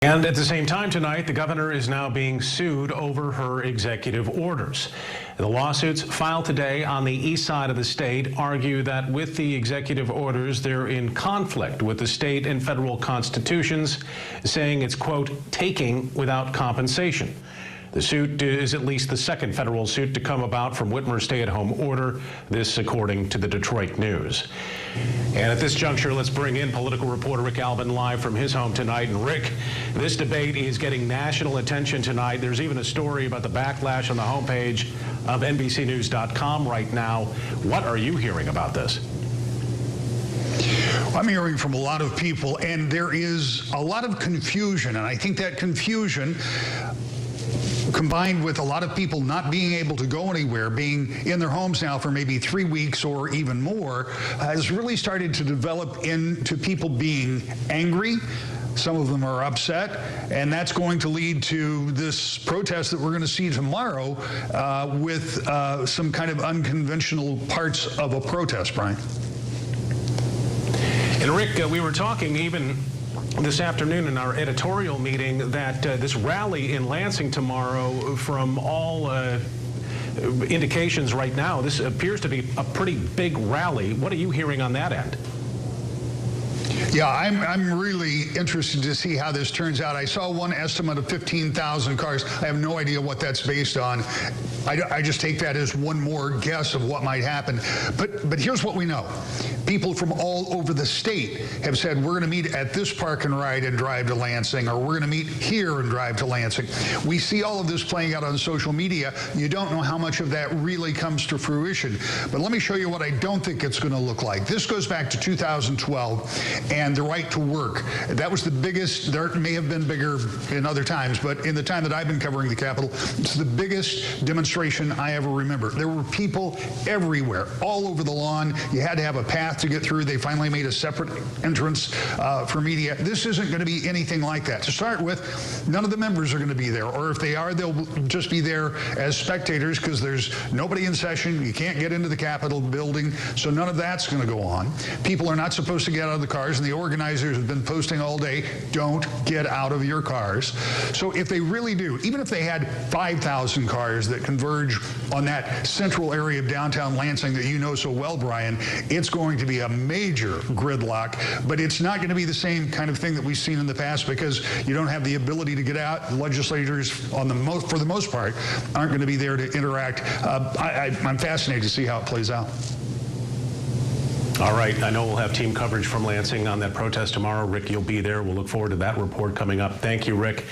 And at the same time tonight, the governor is now being sued over her executive orders. The lawsuits filed today on the east side of the state argue that with the executive orders, they're in conflict with the state and federal constitutions, saying it's, quote, taking without compensation. The suit is at least the second federal suit to come about from Whitmer's stay-at-home order, this according to the Detroit News. And at this juncture, let's bring in political reporter Rick Albin live from his home tonight. And Rick, this debate is getting national attention tonight. There's even a story about the backlash on the homepage of NBCnews.com right now. What are you hearing about this? I'm hearing from a lot of people, and there is a lot of confusion, and I think that confusion, combined with a lot of people not being able to go anywhere, being in their homes now for maybe 3 weeks or even more, has really started to develop into people being angry. Some of them are upset, and that's going to lead to this protest that we're going to see tomorrow with some kind of unconventional parts of a protest, Brian. And Rick, we were talking even this afternoon in our editorial meeting that this rally in Lansing tomorrow, from all indications right now, this appears to be a pretty big rally. What are you hearing on that end? Yeah, I'm really interested to see how this turns out. I saw one estimate of 15,000 cars. I have no idea what that's based on. I just take that as one more guess of what might happen. But here's what we know. People from all over the state have said, we're going to meet at this park and ride and drive to Lansing, or we're going to meet here and drive to Lansing. We see all of this playing out on social media. You don't know how much of that really comes to fruition. But let me show you what I don't think it's going to look like. This goes back to 2012 and the right to work. That was the biggest. There may have been bigger in other times, but in the time that I've been covering the Capitol, it's the biggest demonstration I ever remember. There were people everywhere, all over the lawn. You had to have a path to get through. They finally made a separate entrance for media. This isn't going to be anything like that. To start with, none of the members are going to be there, or if they are, they'll just be there as spectators because there's nobody in session. You can't get into the Capitol building, so none of that's going to go on. People are not supposed to get out of the cars, and the organizers have been posting all day, don't get out of your cars. So if they really do, even if they had 5,000 cars that converge on that central area of downtown Lansing that you know so well, Brian, it's going to be a major gridlock, but it's not going to be the same kind of thing that we've seen in the past because you don't have the ability to get out. Legislators, for the most part, aren't going to be there to interact. I'm fascinated to see how it plays out. All right, I know we'll have team coverage from Lansing on that protest tomorrow. Rick, you'll be there. We'll look forward to that report coming up. Thank you, Rick.